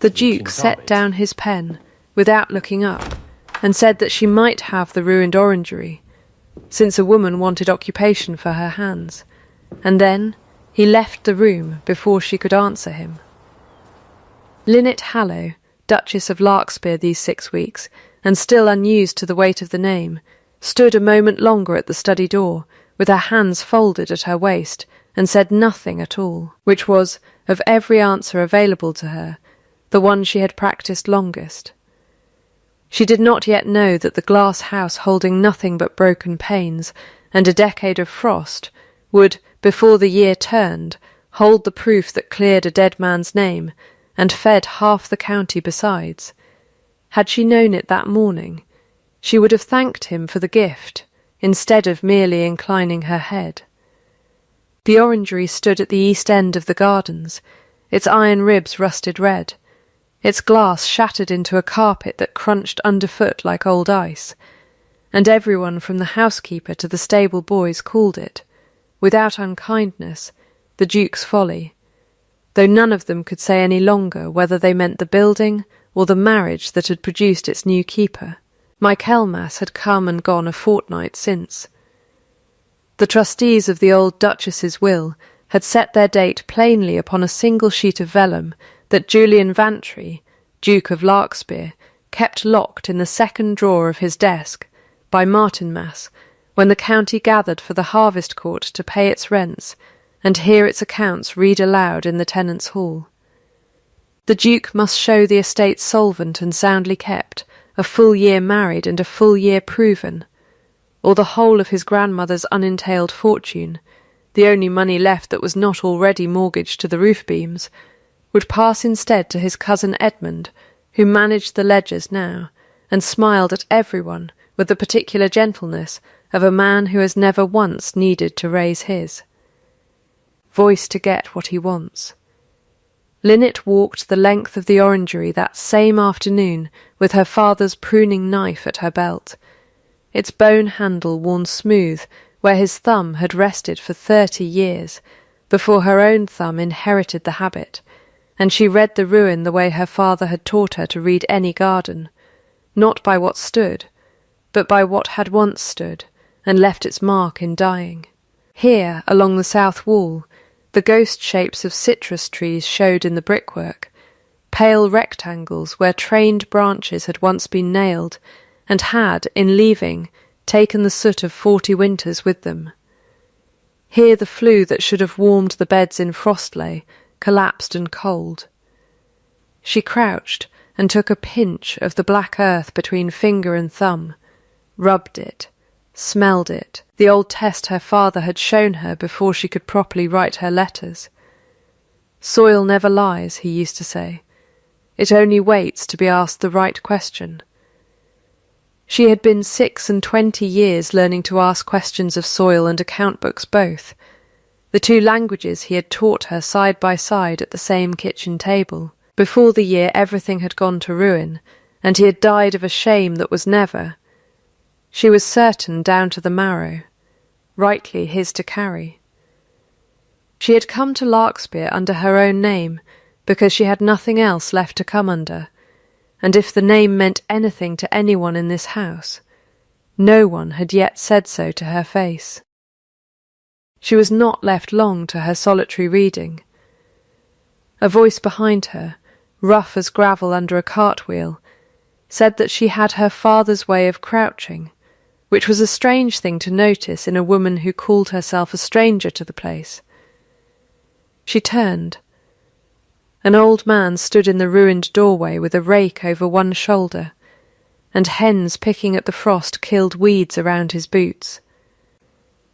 The Duke set down his pen, without looking up, and said that she might have the ruined orangery, since a woman wanted occupation for her hands, and then he left the room before she could answer him. Lynette Hallow, Duchess of Larkspur these 6 weeks, and still unused to the weight of the name, stood a moment longer at the study door, with her hands folded at her waist, and said nothing at all, which was, of every answer available to her, the one she had practised longest. She did not yet know that the glass house holding nothing but broken panes and a decade of frost would, before the year turned, hold the proof that cleared a dead man's name and fed half the county besides. Had she known it that morning, she would have thanked him for the gift, instead of merely inclining her head. The orangery stood at the east end of the gardens, its iron ribs rusted red, its glass shattered into a carpet that crunched underfoot like old ice, and everyone from the housekeeper to the stable boys called it, without unkindness, the Duke's folly, though none of them could say any longer whether they meant the building or the marriage that had produced its new keeper. Michaelmas had come and gone a fortnight since. The trustees of the old Duchess's will had set their date plainly upon a single sheet of vellum that Julian Vantry, Duke of Larkspur, kept locked in the second drawer of his desk by Martinmas, when the county gathered for the harvest court to pay its rents and hear its accounts read aloud in the tenants' hall. The Duke must show the estate solvent and soundly kept, a full year married and a full year proven, or the whole of his grandmother's unentailed fortune, the only money left that was not already mortgaged to the roof beams, would pass instead to his cousin Edmund, who managed the ledgers now, and smiled at everyone with the particular gentleness of a man who has never once needed to raise his voice to get what he wants. Lynette walked the length of the orangery that same afternoon with her father's pruning knife at her belt, its bone handle worn smooth where his thumb had rested for 30 years, before her own thumb inherited the habit, and she read the ruin the way her father had taught her to read any garden, not by what stood, but by what had once stood, and left its mark in dying. Here, along the south wall, the ghost shapes of citrus trees showed in the brickwork, pale rectangles where trained branches had once been nailed, and had, in leaving, taken the soot of 40 winters with them. Here the flue that should have warmed the beds in frost lay, collapsed and cold. She crouched and took a pinch of the black earth between finger and thumb, rubbed it, smelled it, the old test her father had shown her before she could properly write her letters. Soil never lies, he used to say. It only waits to be asked the right question. She had been 26 years learning to ask questions of soil and account books both, the two languages he had taught her side by side at the same kitchen table. Before the year everything had gone to ruin, and he had died of a shame that was never, she was certain down to the marrow, rightly his to carry. She had come to Larkspur under her own name, because she had nothing else left to come under, and if the name meant anything to anyone in this house, no one had yet said so to her face. She was not left long to her solitary reading. A voice behind her, rough as gravel under a cartwheel, said that she had her father's way of crouching, which was a strange thing to notice in a woman who called herself a stranger to the place. She turned. An old man stood in the ruined doorway with a rake over one shoulder, and hens picking at the frost killed weeds around his boots.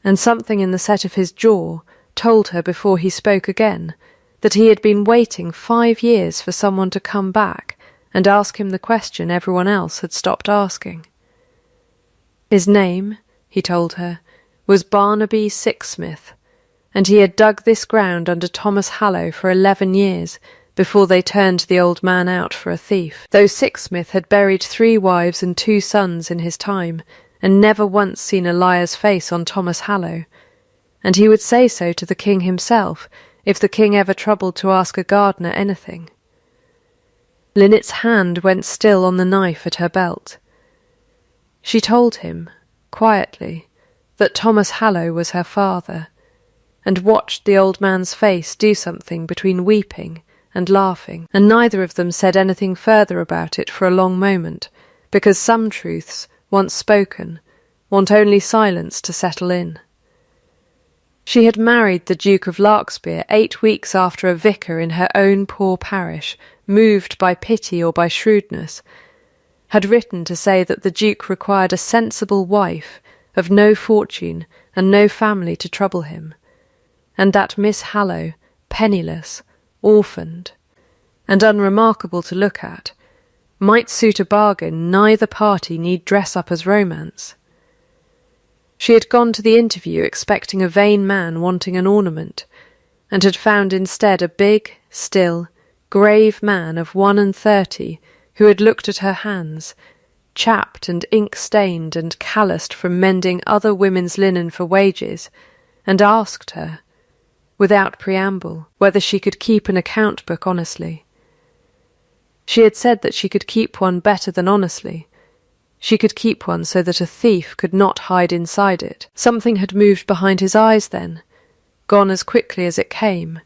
And something in the set of his jaw told her before he spoke again that he had been waiting 5 years for someone to come back and ask him the question everyone else had stopped asking. His name, he told her, was Barnaby Sixsmith, and he had dug this ground under Thomas Hallow for 11 years before they turned the old man out for a thief, though Sixsmith had buried 3 wives and 2 sons in his time, and never once seen a liar's face on Thomas Hallow, and he would say so to the king himself if the king ever troubled to ask a gardener anything. Linnet's hand went still on the knife at her belt. She told him, quietly, that Thomas Hallow was her father, and watched the old man's face do something between weeping and laughing, and neither of them said anything further about it for a long moment, because some truths, once spoken, want only silence to settle in. She had married the Duke of Larkspur 8 weeks after a vicar in her own poor parish, moved by pity or by shrewdness, had written to say that the Duke required a sensible wife of no fortune and no family to trouble him, and that Miss Hallow, penniless, orphaned, and unremarkable to look at, might suit a bargain neither party need dress up as romance. She had gone to the interview expecting a vain man wanting an ornament, and had found instead a big, still, grave man of 31 who had looked at her hands, chapped and ink-stained and calloused from mending other women's linen for wages, and asked her, without preamble, whether she could keep an account book honestly. She had said that she could keep one better than honestly. She could keep one so that a thief could not hide inside it. Something had moved behind his eyes then, gone as quickly as it came,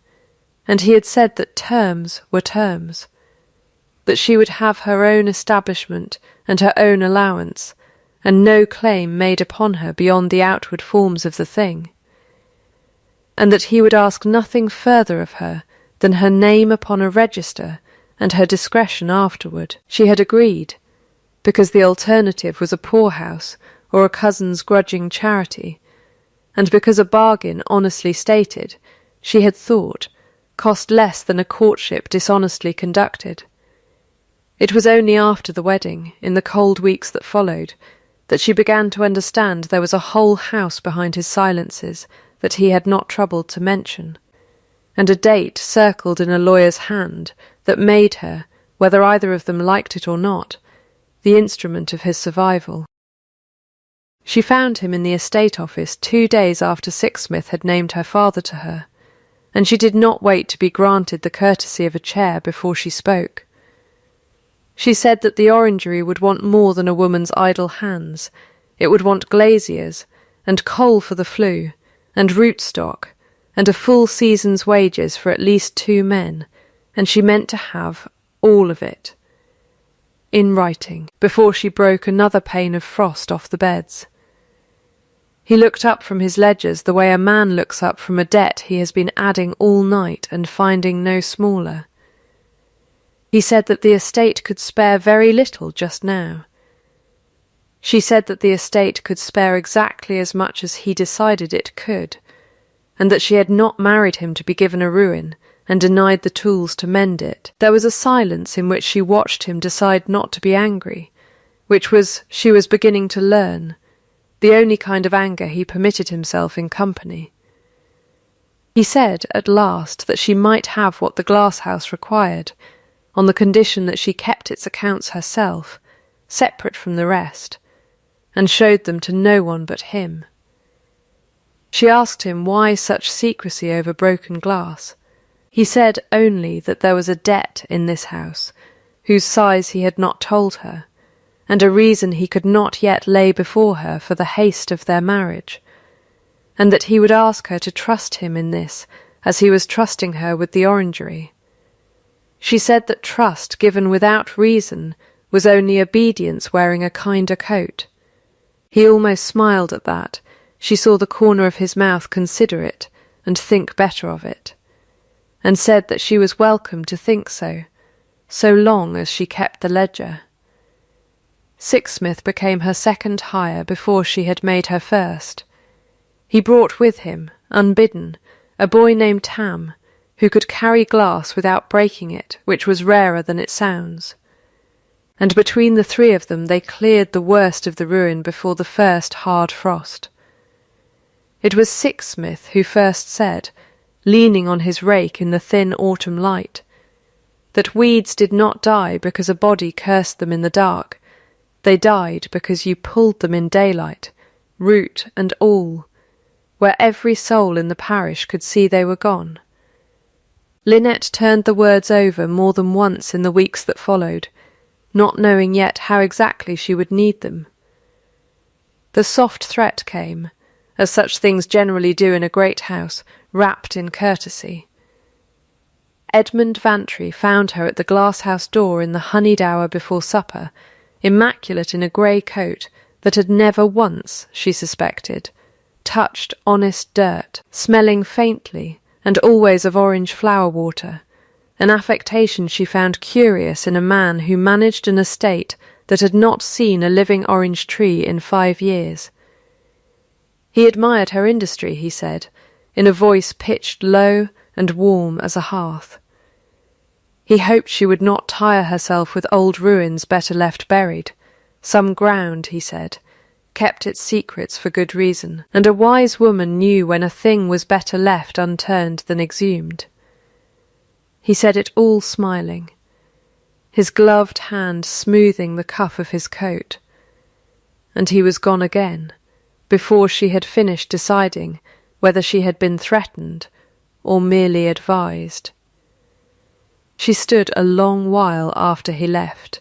and he had said that terms were terms, that she would have her own establishment and her own allowance, and no claim made upon her beyond the outward forms of the thing, and that he would ask nothing further of her than her name upon a register and her discretion afterward. She had agreed, because the alternative was a poorhouse or a cousin's grudging charity, and because a bargain honestly stated, she had thought, cost less than a courtship dishonestly conducted. It was only after the wedding, in the cold weeks that followed, that she began to understand there was a whole house behind his silences that he had not troubled to mention, and a date circled in a lawyer's hand that made her, whether either of them liked it or not, the instrument of his survival. She found him in the estate office 2 days after Sixsmith had named her father to her, and she did not wait to be granted the courtesy of a chair before she spoke. She said that the orangery would want more than a woman's idle hands. It would want glaziers, and coal for the flue, and rootstock, and a full season's wages for at least 2 men, and she meant to have all of it, in writing, before she broke another pane of frost off the beds. He looked up from his ledgers the way a man looks up from a debt he has been adding all night and finding no smaller. He said that the estate could spare very little just now. She said that the estate could spare exactly as much as he decided it could, and that she had not married him to be given a ruin, and denied the tools to mend it. There was a silence in which she watched him decide not to be angry, which was, she was beginning to learn, the only kind of anger he permitted himself in company. He said, at last, that she might have what the glass-house required, on the condition that she kept its accounts herself, separate from the rest, and showed them to no one but him. She asked him why such secrecy over broken glass. He said only that there was a debt in this house, whose size he had not told her, and a reason he could not yet lay before her for the haste of their marriage, and that he would ask her to trust him in this as he was trusting her with the orangery. She said that trust given without reason was only obedience wearing a kinder coat. He almost smiled at that. She saw the corner of his mouth consider it and think better of it, and said that she was welcome to think so long as she kept the ledger. Sixsmith became her second hire before she had made her first. He brought with him, unbidden, a boy named Tam, who could carry glass without breaking it, which was rarer than it sounds. And between the 3 of them they cleared the worst of the ruin before the first hard frost. It was Sixsmith who first said, leaning on his rake in the thin autumn light, that weeds did not die because a body cursed them in the dark. They died because you pulled them in daylight, root and all, where every soul in the parish could see they were gone. Lynette turned the words over more than once in the weeks that followed, not knowing yet how exactly she would need them. The soft threat came, as such things generally do in a great house, wrapped in courtesy. Edmund Vantry found her at the glass-house door in the honeyed hour before supper, immaculate in a grey coat that had never once, she suspected, touched honest dirt, smelling faintly and always of orange flower water, an affectation she found curious in a man who managed an estate that had not seen a living orange tree in 5 years. He admired her industry, he said, in a voice pitched low and warm as a hearth. He hoped she would not tire herself with old ruins better left buried. Some ground, he said, kept its secrets for good reason, and a wise woman knew when a thing was better left unturned than exhumed. He said it all smiling, his gloved hand smoothing the cuff of his coat. And he was gone again, before she had finished deciding whether she had been threatened or merely advised. She stood a long while after he left,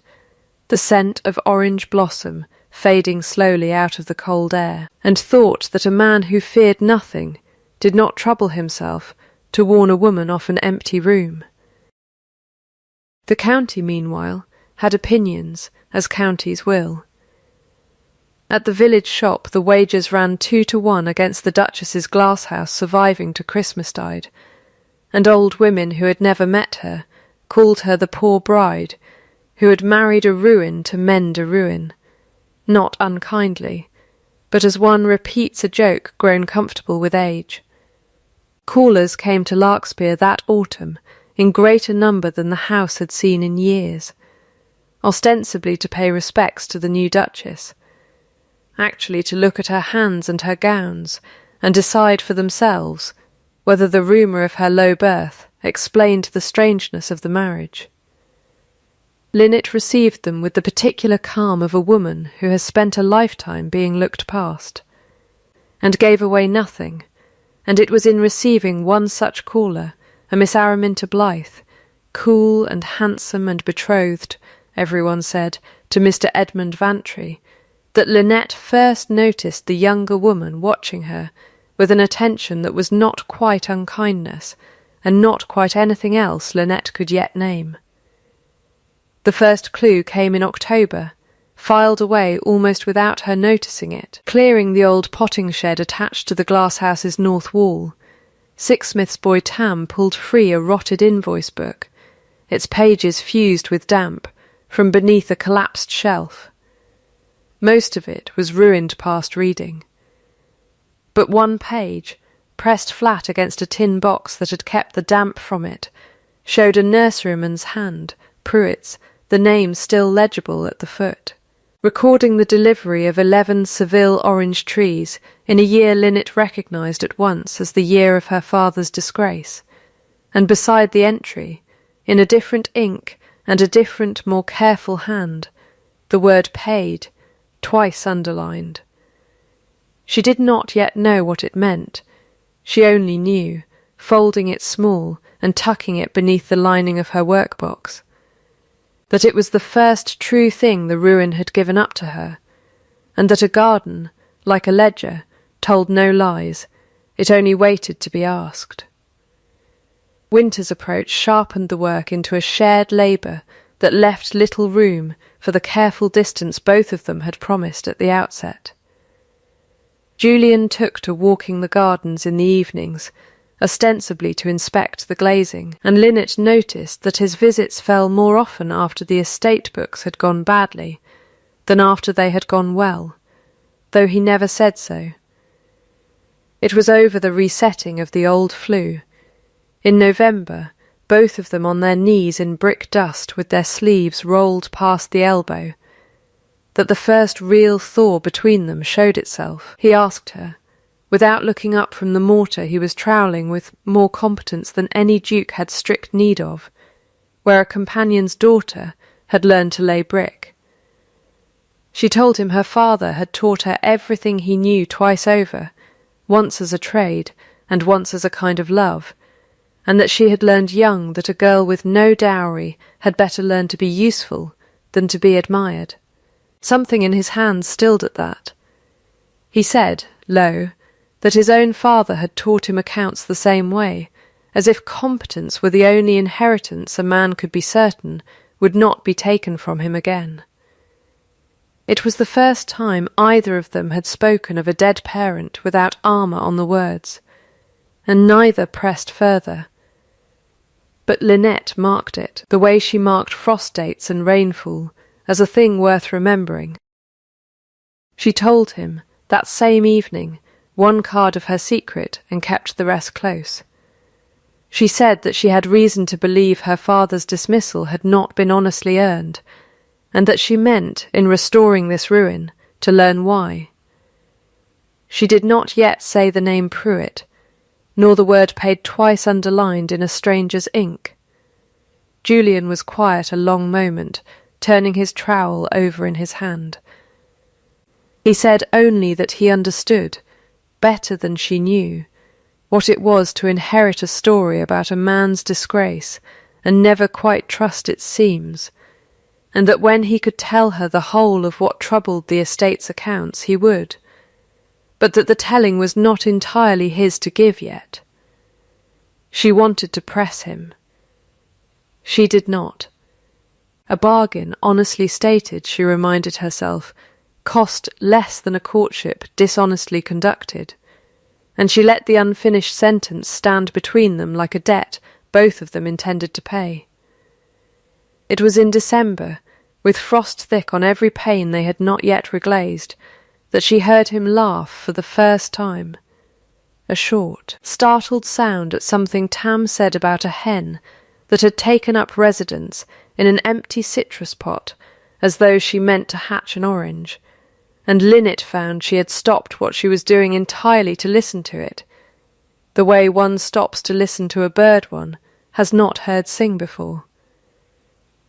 the scent of orange blossom fading slowly out of the cold air, and thought that a man who feared nothing did not trouble himself to warn a woman off an empty room. The county, meanwhile, had opinions, as counties will. At the village shop the wagers ran 2 to 1 against the Duchess's glasshouse surviving to Christmastide, and old women who had never met her called her the poor bride, who had married a ruin to mend a ruin, not unkindly, but as one repeats a joke grown comfortable with age. Callers came to Larkspur that autumn in greater number than the house had seen in years, ostensibly to pay respects to the new Duchess, actually to look at her hands and her gowns and decide for themselves whether the rumour of her low birth explained the strangeness of the marriage. Lynette received them with the particular calm of a woman who has spent a lifetime being looked past, and gave away nothing, and it was in receiving one such caller, a Miss Araminta Blythe, cool and handsome and betrothed, everyone said, to Mr. Edmund Vantry, that Lynette first noticed the younger woman watching her with an attention that was not quite unkindness, and not quite anything else Lynette could yet name. The first clue came in October, filed away almost without her noticing it, clearing the old potting shed attached to the glasshouse's north wall. Sixsmith's boy Tam pulled free a rotted invoice book, its pages fused with damp, from beneath a collapsed shelf. Most of it was ruined past reading. But one page, pressed flat against a tin box that had kept the damp from it, showed a nurseryman's hand, Pruitt's, the name still legible at the foot, recording the delivery of 11 Seville orange trees in a year Lynette recognised at once as the year of her father's disgrace, and beside the entry, in a different ink and a different, more careful hand, the word paid, twice underlined. She did not yet know what it meant. She only knew, folding it small and tucking it beneath the lining of her workbox, that it was the first true thing the ruin had given up to her, and that a garden, like a ledger, told no lies, it only waited to be asked. Winter's approach sharpened the work into a shared labour that left little room for the careful distance both of them had promised at the outset. Julian took to walking the gardens in the evenings, ostensibly to inspect the glazing, and Lynette noticed that his visits fell more often after the estate books had gone badly than after they had gone well, though he never said so. It was over the resetting of the old flue. In November, both of them on their knees in brick dust with their sleeves rolled past the elbow, that the first real thaw between them showed itself. He asked her, without looking up from the mortar he was troweling with more competence than any duke had strict need of, where a companion's daughter had learned to lay brick. She told him her father had taught her everything he knew twice over, once as a trade and once as a kind of love, and that she had learned young that a girl with no dowry had better learn to be useful than to be admired. Something in his hands stilled at that. He said, low, that his own father had taught him accounts the same way, as if competence were the only inheritance a man could be certain would not be taken from him again. It was the first time either of them had spoken of a dead parent without armour on the words, and neither pressed further. But Lynette marked it, the way she marked frost dates and rainfall, as a thing worth remembering. She told him, that same evening, one card of her secret and kept the rest close. She said that she had reason to believe her father's dismissal had not been honestly earned, and that she meant, in restoring this ruin, to learn why. She did not yet say the name Pruitt, nor the word paid twice underlined in a stranger's ink. Julian was quiet a long moment, turning his trowel over in his hand. He said only that he understood, better than she knew, what it was to inherit a story about a man's disgrace and never quite trust its seams, and that when he could tell her the whole of what troubled the estate's accounts he would, but that the telling was not entirely his to give yet. She wanted to press him. She did not. A bargain, honestly stated, she reminded herself, cost less than a courtship dishonestly conducted, and she let the unfinished sentence stand between them like a debt both of them intended to pay. It was in December, with frost thick on every pane they had not yet reglazed, that she heard him laugh for the first time. A short, startled sound at something Tam said about a hen that had taken up residence in an empty citrus pot, as though she meant to hatch an orange, and Lynette found she had stopped what she was doing entirely to listen to it, the way one stops to listen to a bird one has not heard sing before.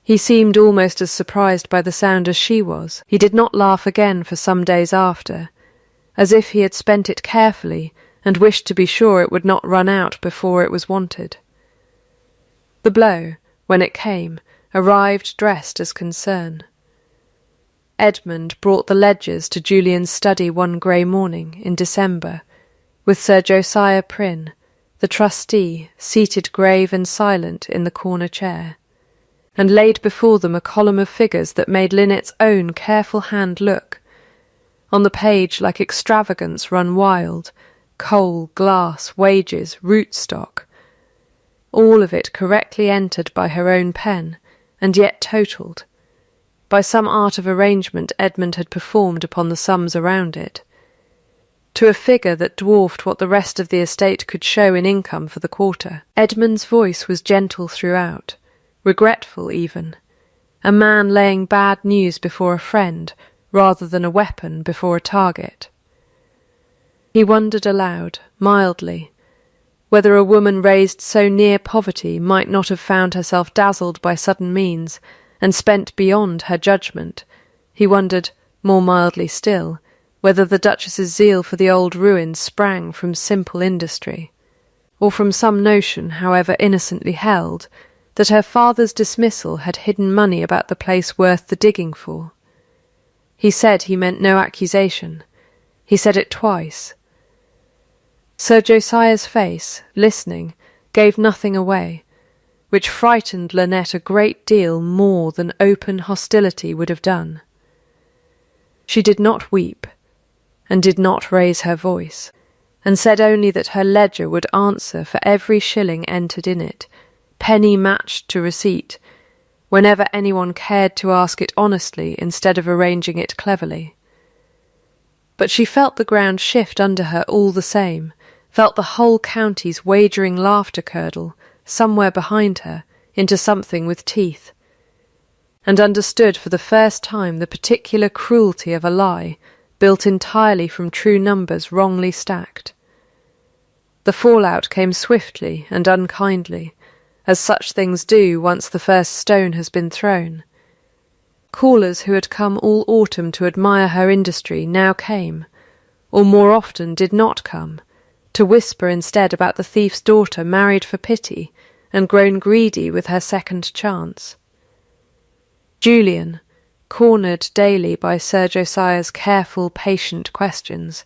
He seemed almost as surprised by the sound as she was. He did not laugh again for some days after, as if he had spent it carefully and wished to be sure it would not run out before it was wanted. The blow, when it came, arrived dressed as concern. Edmund brought the ledgers to Julian's study one grey morning in December, with Sir Josiah Prynne, the trustee, seated grave and silent in the corner chair, and laid before them a column of figures that made Lynette's own careful hand look, on the page like extravagance run wild, coal, glass, wages, root stock, all of it correctly entered by her own pen, and yet totalled, by some art of arrangement Edmund had performed upon the sums around it, to a figure that dwarfed what the rest of the estate could show in income for the quarter. Edmund's voice was gentle throughout, regretful even, a man laying bad news before a friend rather than a weapon before a target. He wondered aloud, mildly, whether a woman raised so near poverty might not have found herself dazzled by sudden means and spent beyond her judgment. He wondered, more mildly still, whether the Duchess's zeal for the old ruins sprang from simple industry, or from some notion, however innocently held, that her father's dismissal had hidden money about the place worth the digging for. He said he meant no accusation. He said it twice. Sir Josiah's face, listening, gave nothing away, which frightened Lynette a great deal more than open hostility would have done. She did not weep, and did not raise her voice, and said only that her ledger would answer for every shilling entered in it, penny matched to receipt, whenever anyone cared to ask it honestly instead of arranging it cleverly. But she felt the ground shift under her all the same, felt the whole county's wagering laughter curdle, somewhere behind her, into something with teeth, and understood for the first time the particular cruelty of a lie built entirely from true numbers wrongly stacked. The fallout came swiftly and unkindly, as such things do once the first stone has been thrown. Callers who had come all autumn to admire her industry now came, or more often did not come, to whisper instead about the thief's daughter married for pity and grown greedy with her second chance. Julian, cornered daily by Sir Josiah's careful, patient questions,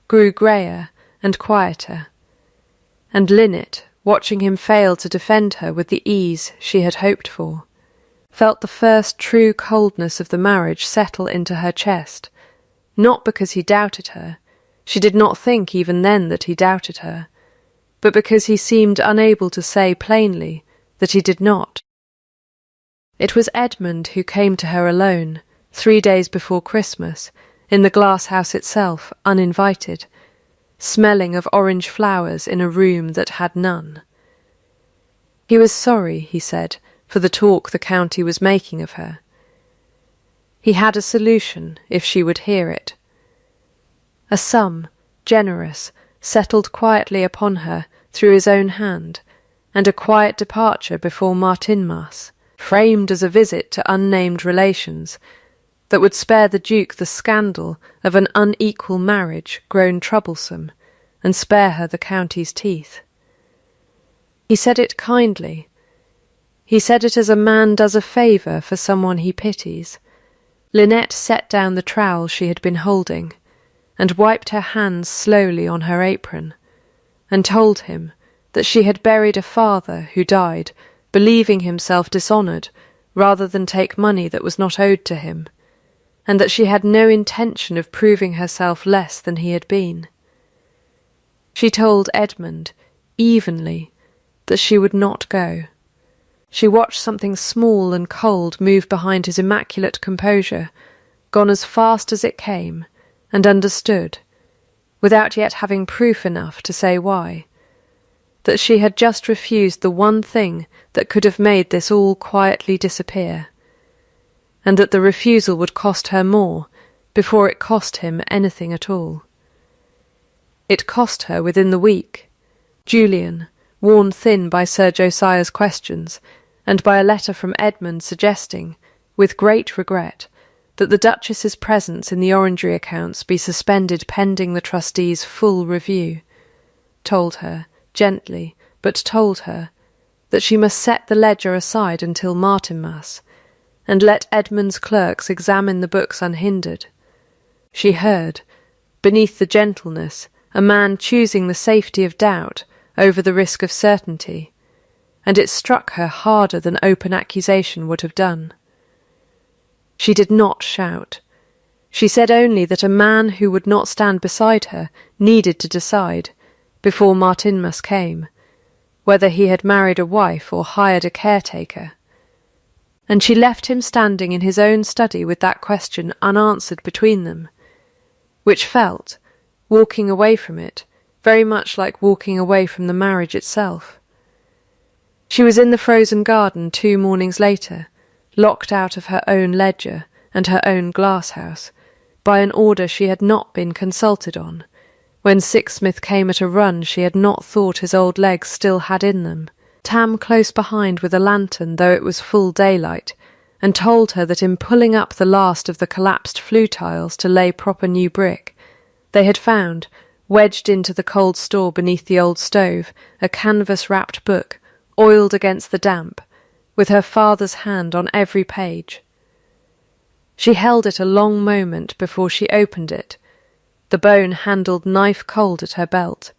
grew greyer and quieter, and Lynette, watching him fail to defend her with the ease she had hoped for, felt the first true coldness of the marriage settle into her chest, not because he doubted her, she did not think even then that he doubted her, but because he seemed unable to say plainly that he did not. It was Edmund who came to her alone, 3 days before Christmas, in the glass house itself, uninvited, smelling of orange flowers in a room that had none. He was sorry, he said, for the talk the county was making of her. He had a solution, if she would hear it. A sum, generous, settled quietly upon her through his own hand, and a quiet departure before Martinmas, framed as a visit to unnamed relations, that would spare the Duke the scandal of an unequal marriage grown troublesome, and spare her the county's teeth. He said it kindly. He said it as a man does a favour for someone he pities. Lynette set down the trowel she had been holding, and wiped her hands slowly on her apron, and told him that she had buried a father who died, believing himself dishonoured, rather than take money that was not owed to him, and that she had no intention of proving herself less than he had been. She told Edmund, evenly, that she would not go. She watched something small and cold move behind his immaculate composure, gone as fast as it came, and understood, without yet having proof enough to say why, that she had just refused the one thing that could have made this all quietly disappear, and that the refusal would cost her more before it cost him anything at all. It cost her within the week. Julian, worn thin by Sir Josiah's questions, and by a letter from Edmund suggesting, with great regret, that the Duchess's presence in the orangery accounts be suspended pending the trustees' full review, told her, gently, but told her, that she must set the ledger aside until Martinmas, and let Edmund's clerks examine the books unhindered. She heard, beneath the gentleness, a man choosing the safety of doubt over the risk of certainty, and it struck her harder than open accusation would have done. She did not shout. She said only that a man who would not stand beside her needed to decide, before Martinmas came, whether he had married a wife or hired a caretaker. And she left him standing in his own study with that question unanswered between them, which felt, walking away from it, very much like walking away from the marriage itself. She was in the frozen garden 2 mornings later, locked out of her own ledger and her own glass-house, by an order she had not been consulted on, when Sixsmith came at a run she had not thought his old legs still had in them, Tam close behind with a lantern though it was full daylight, and told her that in pulling up the last of the collapsed flue tiles to lay proper new brick, they had found, wedged into the cold store beneath the old stove, a canvas-wrapped book, oiled against the damp, with her father's hand on every page. She held it a long moment before she opened it, the bone handled knife-cold at her belt,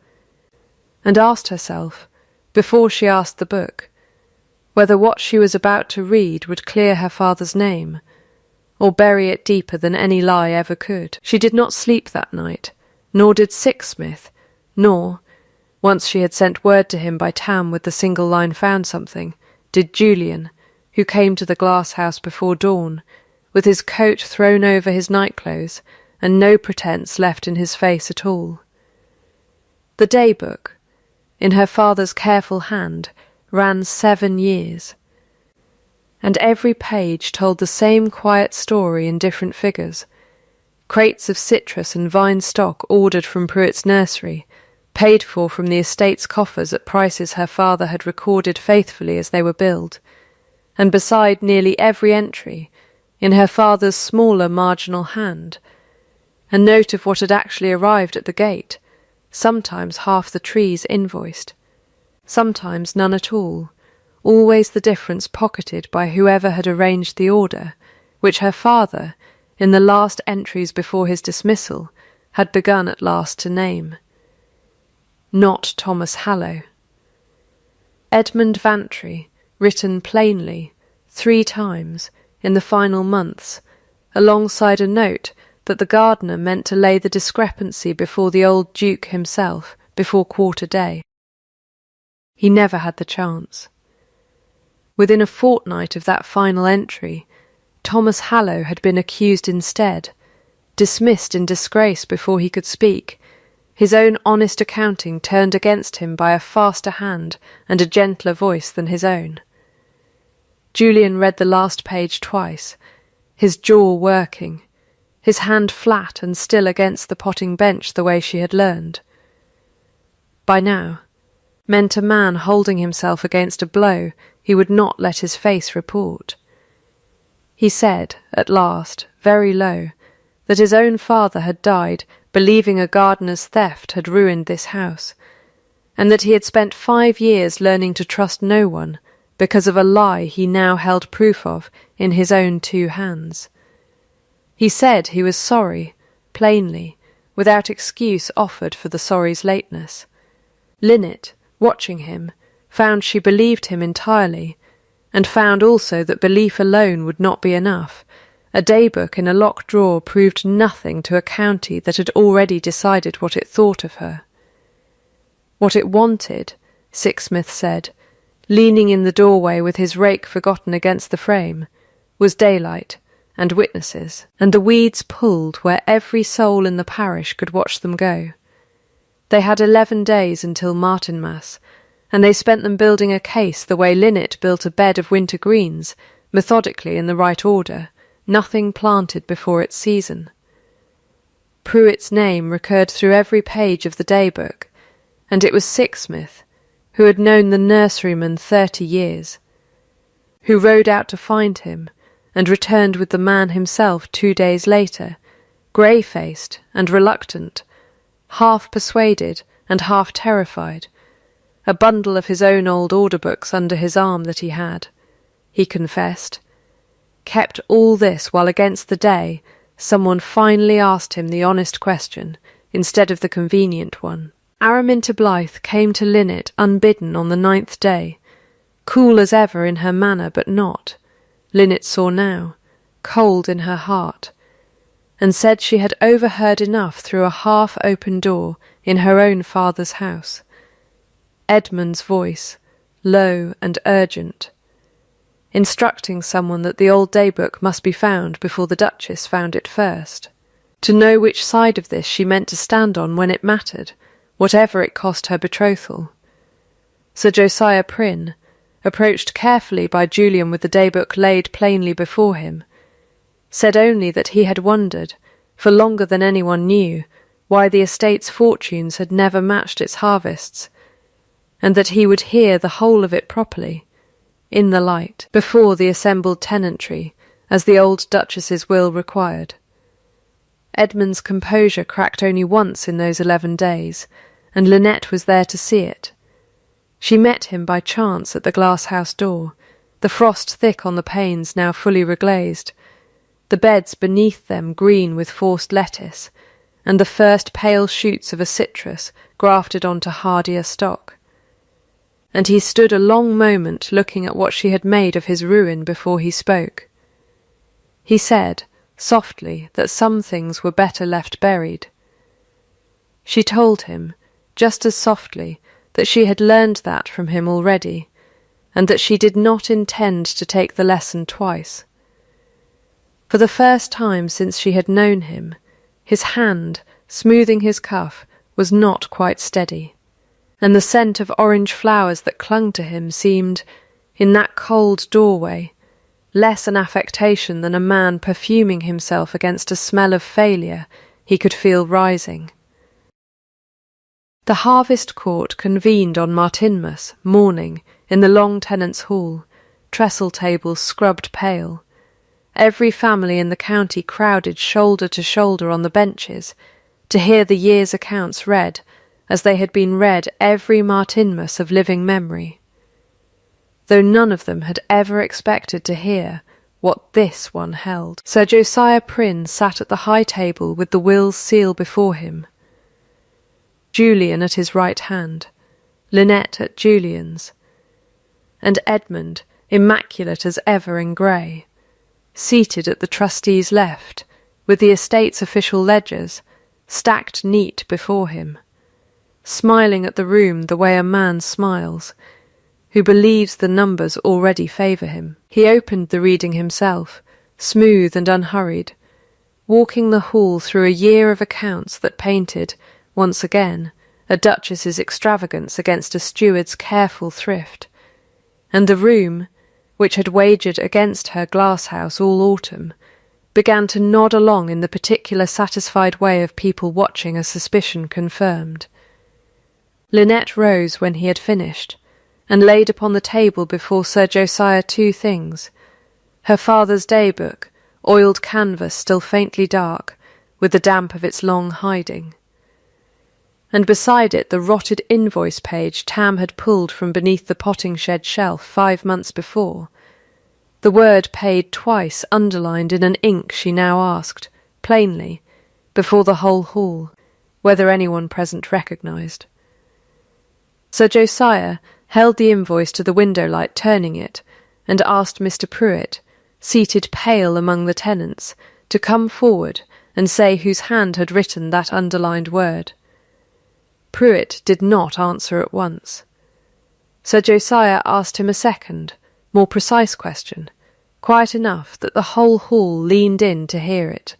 and asked herself, before she asked the book, whether what she was about to read would clear her father's name, or bury it deeper than any lie ever could. She did not sleep that night, nor did Sixsmith, nor, once she had sent word to him by Tam with the single line found something, did Julian, who came to the glass-house before dawn, with his coat thrown over his nightclothes, and no pretence left in his face at all. The day-book, in her father's careful hand, ran 7 years, and every page told the same quiet story in different figures. Crates of citrus and vine stock ordered from Pruitt's nursery, paid for from the estate's coffers at prices her father had recorded faithfully as they were billed, and beside nearly every entry, in her father's smaller marginal hand, a note of what had actually arrived at the gate, sometimes half the trees invoiced, sometimes none at all, always the difference pocketed by whoever had arranged the order, which her father, in the last entries before his dismissal, had begun at last to name. Not Thomas Hallow. Edmund Vantry, written plainly, 3 times, in the final months, alongside a note that the gardener meant to lay the discrepancy before the old Duke himself before quarter day. He never had the chance. Within a fortnight of that final entry, Thomas Hallow had been accused instead, dismissed in disgrace before he could speak, his own honest accounting turned against him by a faster hand and a gentler voice than his own. Julian read the last page twice, his jaw working, his hand flat and still against the potting bench the way she had learned. By now, meant a man holding himself against a blow he would not let his face report. He said, at last, very low, that his own father had died believing a gardener's theft had ruined this house, and that he had spent 5 years learning to trust no one because of a lie he now held proof of in his own 2 hands. He said he was sorry, plainly, without excuse offered for the sorry's lateness. Linnet, watching him, found she believed him entirely, and found also that belief alone would not be enough. A daybook in a locked drawer proved nothing to a county that had already decided what it thought of her. What it wanted, Sixsmith said, leaning in the doorway with his rake forgotten against the frame, was daylight and witnesses, and the weeds pulled where every soul in the parish could watch them go. They had 11 days until Martinmas, and they spent them building a case the way Linnet built a bed of winter greens, methodically in the right order, nothing planted before its season. Pruitt's name recurred through every page of the daybook, and it was Sixsmith, who had known the nurseryman 30 years, who rode out to find him, and returned with the man himself 2 days later, grey-faced and reluctant, half persuaded and half terrified, a bundle of his own old order books under his arm that he had, he confessed, kept all this while against the day someone finally asked him the honest question instead of the convenient one. Araminta Blythe came to Linnet unbidden on the 9th day, cool as ever in her manner but not, Linnet saw now, cold in her heart, and said she had overheard enough through a half-open door in her own father's house. Edmund's voice, low and urgent, instructing someone that the old daybook must be found before the Duchess found it first, to know which side of this she meant to stand on when it mattered, whatever it cost her betrothal. Sir Josiah Prynne, approached carefully by Julian with the daybook laid plainly before him, said only that he had wondered, for longer than anyone knew, why the estate's fortunes had never matched its harvests, and that he would hear the whole of it properly, in the light, before the assembled tenantry, as the old Duchess's will required. Edmund's composure cracked only once in those 11 days, and Lynette was there to see it. She met him by chance at the glass-house door, the frost thick on the panes now fully reglazed, the beds beneath them green with forced lettuce, and the first pale shoots of a citrus grafted onto hardier stock. And he stood a long moment looking at what she had made of his ruin before he spoke. He said, softly, that some things were better left buried. She told him, just as softly, that she had learned that from him already, and that she did not intend to take the lesson twice. For the first time since she had known him, his hand, smoothing his cuff, was not quite steady, and the scent of orange flowers that clung to him seemed, in that cold doorway, less an affectation than a man perfuming himself against a smell of failure he could feel rising. The harvest court convened on Martinmas morning in the long tenants' hall, trestle tables scrubbed pale. Every family in the county crowded shoulder to shoulder on the benches to hear the year's accounts read as they had been read every Martinmas of living memory, though none of them had ever expected to hear what this one held. Sir Josiah Prynne sat at the high table with the will's seal before him, Julian at his right hand, Lynette at Julian's, and Edmund, immaculate as ever in grey, seated at the trustee's left, with the estate's official ledgers stacked neat before him, smiling at the room the way a man smiles, who believes the numbers already favour him. He opened the reading himself, smooth and unhurried, walking the hall through a year of accounts that painted, once again, a duchess's extravagance against a steward's careful thrift, and the room, which had wagered against her glass-house all autumn, began to nod along in the particular satisfied way of people watching a suspicion confirmed. Lynette rose when he had finished, and laid upon the table before Sir Josiah 2 things: her father's day-book, oiled canvas still faintly dark, with the damp of its long hiding, and beside it the rotted invoice page Tam had pulled from beneath the potting-shed shelf 5 months before, the word paid twice underlined in an ink she now asked, plainly, before the whole hall, whether anyone present recognised. Sir Josiah held the invoice to the window light, turning it, and asked Mr. Pruitt, seated pale among the tenants, to come forward and say whose hand had written that underlined word. Pruitt did not answer at once. Sir Josiah asked him a second, more precise question, quiet enough that the whole hall leaned in to hear it.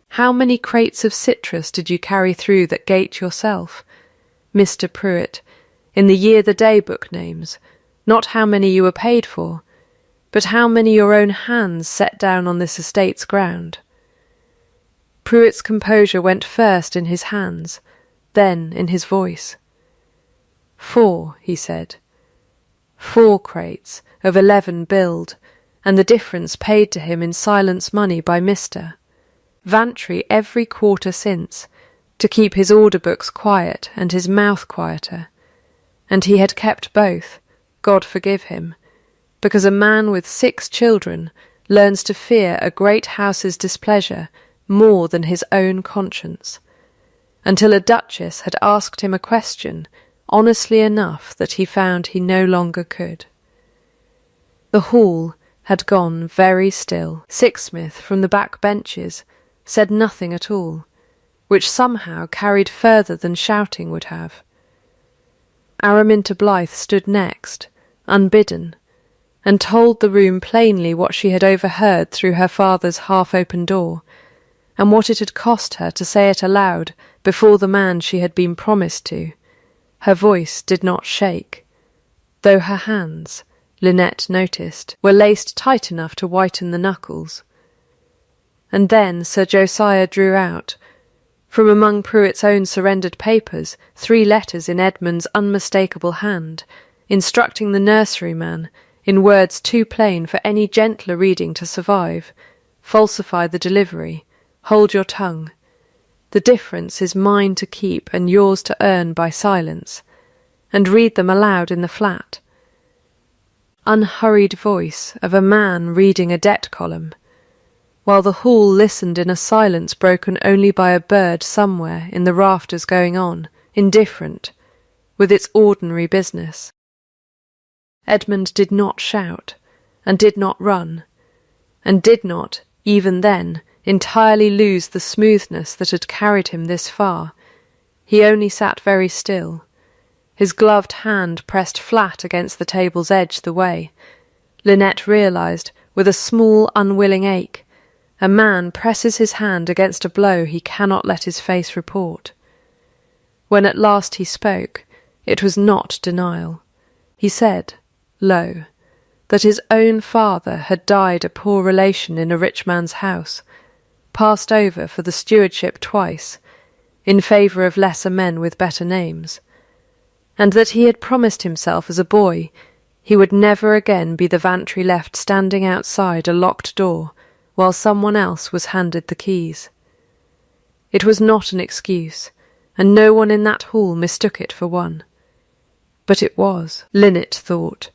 "How many crates of citrus did you carry through that gate yourself, Mr. Pruitt, in the year the day-book names, not how many you were paid for, but how many your own hands set down on this estate's ground?" Pruitt's composure went first in his hands, then in his voice. "4," he said. "4 crates of 11 billed, and the difference paid to him in silence money by Mr. Vantry every quarter since, to keep his order books quiet and his mouth quieter. And he had kept both, God forgive him, because a man with 6 children learns to fear a great house's displeasure more than his own conscience, until a duchess had asked him a question honestly enough that he found he no longer could. The hall had gone very still. Sixsmith from the back benches said nothing at all, which somehow carried further than shouting would have. Araminta Blythe stood next, unbidden, and told the room plainly what she had overheard through her father's half-open door, and what it had cost her to say it aloud before the man she had been promised to. Her voice did not shake, though her hands, Lynette noticed, were laced tight enough to whiten the knuckles. And then Sir Josiah drew out, from among Pruitt's own surrendered papers, 3 letters in Edmund's unmistakable hand, instructing the nurseryman, in words too plain for any gentler reading to survive: "Falsify the delivery, hold your tongue. The difference is mine to keep and yours to earn by silence," and read them aloud in the flat. Unhurried voice of a man reading a debt column, while the hall listened in a silence broken only by a bird somewhere in the rafters going on, indifferent, with its ordinary business. Edmund did not shout, and did not run, and did not, even then, entirely lose the smoothness that had carried him this far. He only sat very still, his gloved hand pressed flat against the table's edge the way, Lynette realised, with a small unwilling ache, a man presses his hand against a blow he cannot let his face report. When at last he spoke, it was not denial. He said, low, that his own father had died a poor relation in a rich man's house, passed over for the stewardship twice, in favour of lesser men with better names, and that he had promised himself as a boy he would never again be the Vantry left standing outside a locked door while someone else was handed the keys. It was not an excuse, and no one in that hall mistook it for one. But it was, Linnet thought,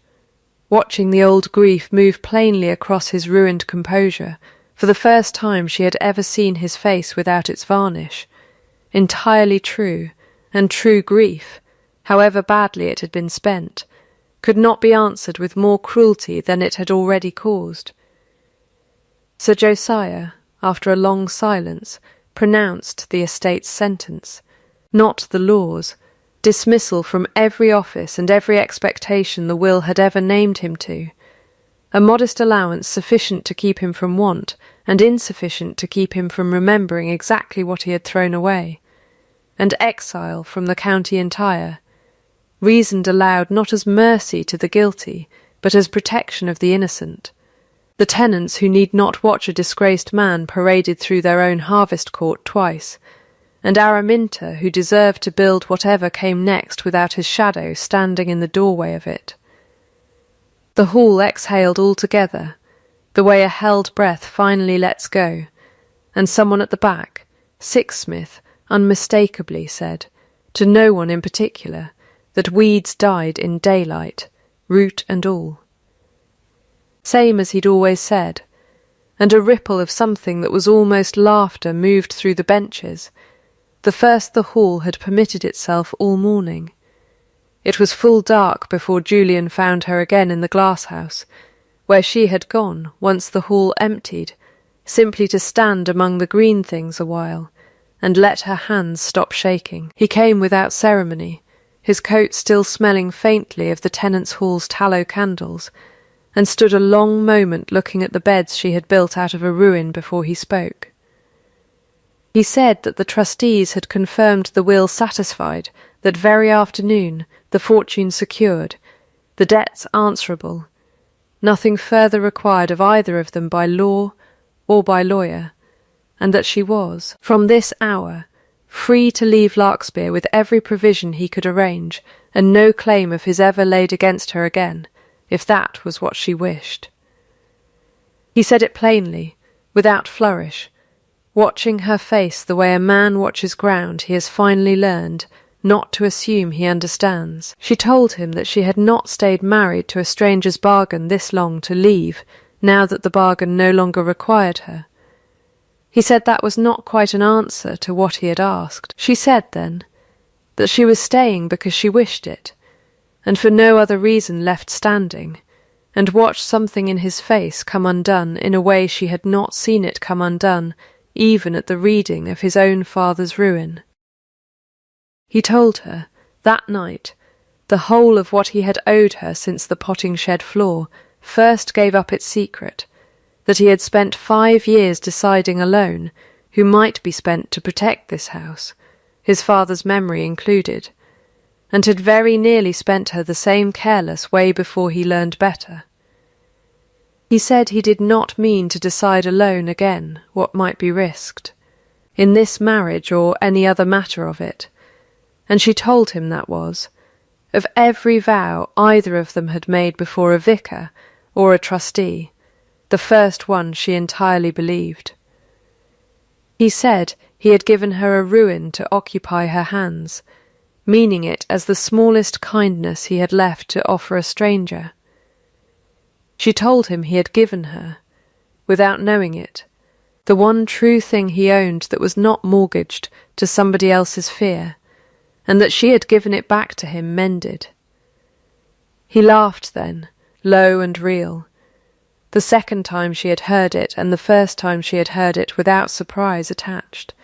watching the old grief move plainly across his ruined composure. For the first time she had ever seen his face without its varnish. Entirely true, and true grief, however badly it had been spent, could not be answered with more cruelty than it had already caused. Sir Josiah, after a long silence, pronounced the estate's sentence, not the law's, dismissal from every office and every expectation the will had ever named him to, a modest allowance sufficient to keep him from want, and insufficient to keep him from remembering exactly what he had thrown away, and exile from the county entire, reasoned aloud not as mercy to the guilty, but as protection of the innocent. The tenants who need not watch a disgraced man paraded through their own harvest court twice, and Araminta, who deserved to build whatever came next without his shadow standing in the doorway of it. The hall exhaled altogether, the way a held breath finally lets go, and someone at the back, Sixsmith, unmistakably said, to no one in particular, that weeds died in daylight, root and all. Same as he'd always said, and a ripple of something that was almost laughter moved through the benches, the first the hall had permitted itself all morning. It was full dark before Julian found her again in the glass-house, where she had gone, once the hall emptied, simply to stand among the green things a while, and let her hands stop shaking. He came without ceremony, his coat still smelling faintly of the tenants' hall's tallow candles, and stood a long moment looking at the beds she had built out of a ruin before he spoke. He said that the trustees had confirmed the will satisfied, that very afternoon, the fortune secured, the debts answerable, nothing further required of either of them by law or by lawyer, and that she was, from this hour, free to leave Larkspur with every provision he could arrange, and no claim of his ever laid against her again, if that was what she wished. He said it plainly, without flourish, watching her face the way a man watches ground he has finally learned not to assume he understands. She told him that she had not stayed married to a stranger's bargain this long to leave, now that the bargain no longer required her. He said that was not quite an answer to what he had asked. She said, then, that she was staying because she wished it, and for no other reason left standing, and watched something in his face come undone in a way she had not seen it come undone even at the reading of his own father's ruin. He told her, that night, the whole of what he had owed her since the potting-shed floor first gave up its secret, that he had spent 5 years deciding alone who might be spent to protect this house, his father's memory included, and had very nearly spent her the same careless way before he learned better. He said he did not mean to decide alone again what might be risked, in this marriage or any other matter of it, and she told him that was, of every vow either of them had made before a vicar or a trustee, the first one she entirely believed. He said he had given her a ruin to occupy her hands, meaning it as the smallest kindness he had left to offer a stranger. She told him he had given her, without knowing it, the one true thing he owned that was not mortgaged to somebody else's fear, and that she had given it back to him mended. He laughed then, low and real, the second time she had heard it and the first time she had heard it without surprise attached,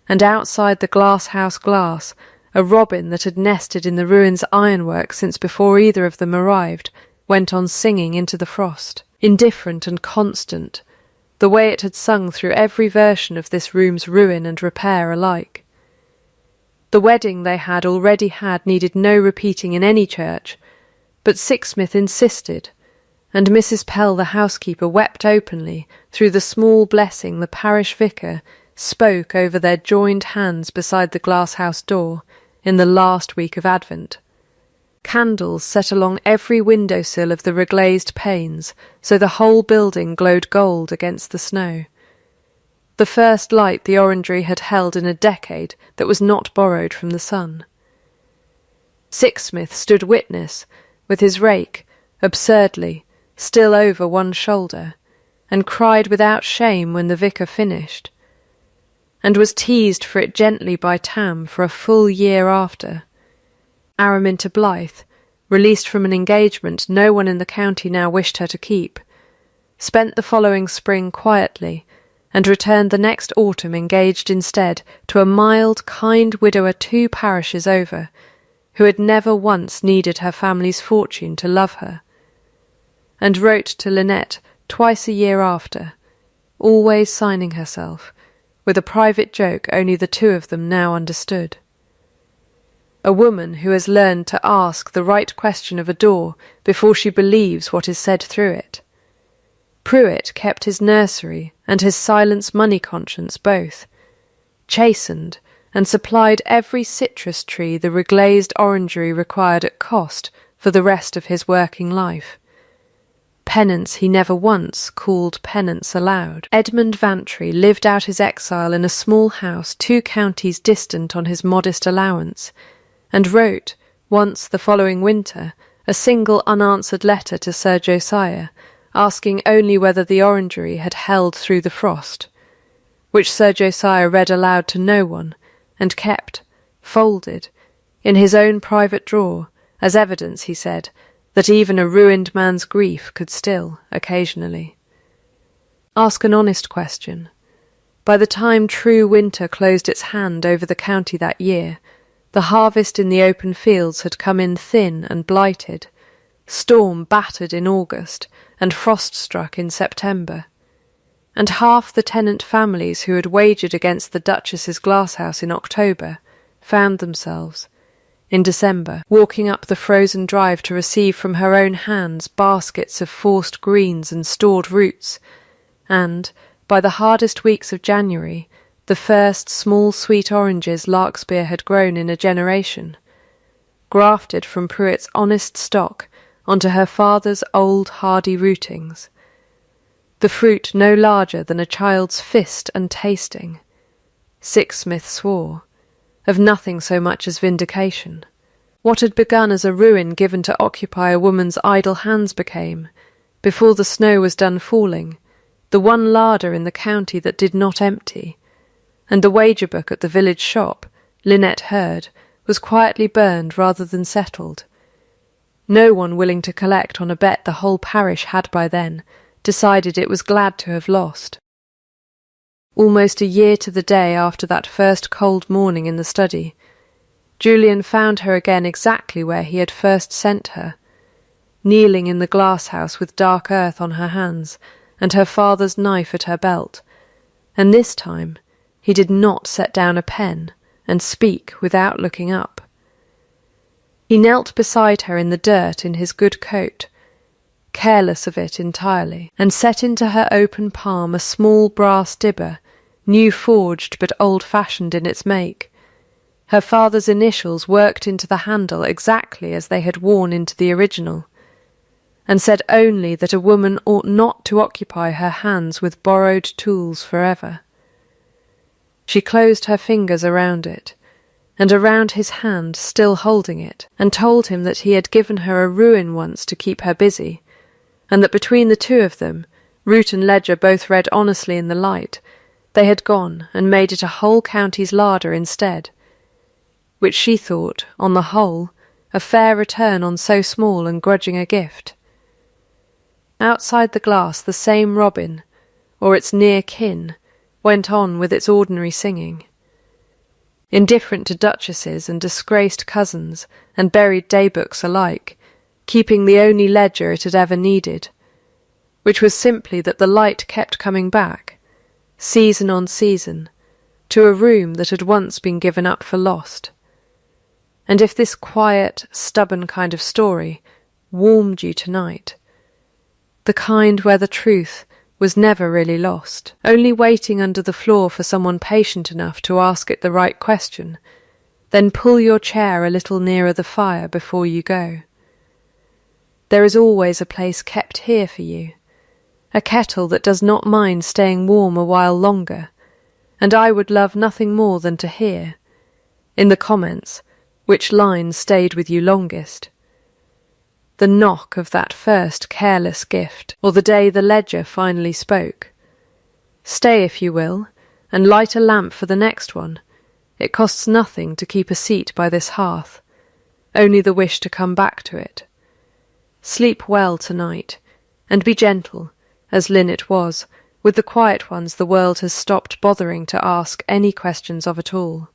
and outside the glass-house glass a robin that had nested in the ruin's ironwork since before either of them arrived went on singing into the frost, indifferent and constant, the way it had sung through every version of this room's ruin and repair alike. The wedding they had already had needed no repeating in any church, but Sixsmith insisted, and Mrs. Pell the housekeeper wept openly through the small blessing the parish vicar spoke over their joined hands beside the glass-house door in the last week of Advent. Candles set along every window-sill of the reglazed panes, so the whole building glowed gold against the snow. the first light the orangery had held in a decade that was not borrowed from the sun. Sixsmith stood witness, with his rake, absurdly, still over one shoulder, and cried without shame when the vicar finished, and was teased for it gently by Tam for a full year after. Araminta Blythe, released from an engagement no one in the county now wished her to keep, spent the following spring quietly, and returned the next autumn engaged instead to a mild, kind widower 2 parishes over, who had never once needed her family's fortune to love her, and wrote to Lynette twice a year after, always signing herself, with a private joke only the 2 of them now understood. A woman who has learned to ask the right question of a door before she believes what is said through it. Pruitt kept his nursery and his silence money conscience both, chastened and supplied every citrus tree the reglazed orangery required at cost for the rest of his working life. Penance he never once called penance aloud. Edmund Vantry lived out his exile in a small house 2 counties distant on his modest allowance, and wrote, once the following winter, a single unanswered letter to Sir Josiah, asking only whether the orangery had held through the frost, which Sir Josiah read aloud to no one, and kept, folded, in his own private drawer, as evidence, he said, that even a ruined man's grief could still, occasionally, ask an honest question. By the time true winter closed its hand over the county that year, the harvest in the open fields had come in thin and blighted, storm battered in August, and frost-struck in September, and half the tenant families who had wagered against the Duchess's glasshouse in October found themselves, in December, walking up the frozen drive to receive from her own hands baskets of forced greens and stored roots, and, by the hardest weeks of January, the first small sweet oranges Larkspur had grown in a generation, grafted from Pruitt's honest stock onto her father's old hardy rootings, the fruit no larger than a child's fist and tasting, Sixsmith swore, of nothing so much as vindication. What had begun as a ruin given to occupy a woman's idle hands became, before the snow was done falling, the one larder in the county that did not empty, and the wager book at the village shop, Lynette heard, was quietly burned rather than settled. No one willing to collect on a bet the whole parish had by then decided it was glad to have lost. Almost a year to the day after that first cold morning in the study, Julian found her again exactly where he had first sent her, kneeling in the glass-house with dark earth on her hands and her father's knife at her belt, and this time he did not set down a pen and speak without looking up. He knelt beside her in the dirt in his good coat, careless of it entirely, and set into her open palm a small brass dibber, new forged but old-fashioned in its make, her father's initials worked into the handle exactly as they had worn into the original, and said only that a woman ought not to occupy her hands with borrowed tools forever. She closed her fingers around it, and around his hand still holding it, and told him that he had given her a ruin once to keep her busy, and that between the 2 of them, root and ledger both read honestly in the light, they had gone and made it a whole county's larder instead, which she thought, on the whole, a fair return on so small and grudging a gift. Outside the glass the same robin, or its near kin, went on with its ordinary singing. Indifferent to duchesses and disgraced cousins and buried daybooks alike, keeping the only ledger it had ever needed, which was simply that the light kept coming back, season on season, to a room that had once been given up for lost. And if this quiet, stubborn kind of story warmed you tonight, the kind where the truth was never really lost, only waiting under the floor for someone patient enough to ask it the right question, then pull your chair a little nearer the fire before you go. There is always a place kept here for you, a kettle that does not mind staying warm a while longer, and I would love nothing more than to hear, in the comments, which line stayed with you longest. The knock of that first careless gift, or the day the ledger finally spoke. Stay if you will, and light a lamp for the next one. It costs nothing to keep a seat by this hearth, only the wish to come back to it. Sleep well tonight, and be gentle, as Linnet was, with the quiet ones the world has stopped bothering to ask any questions of at all.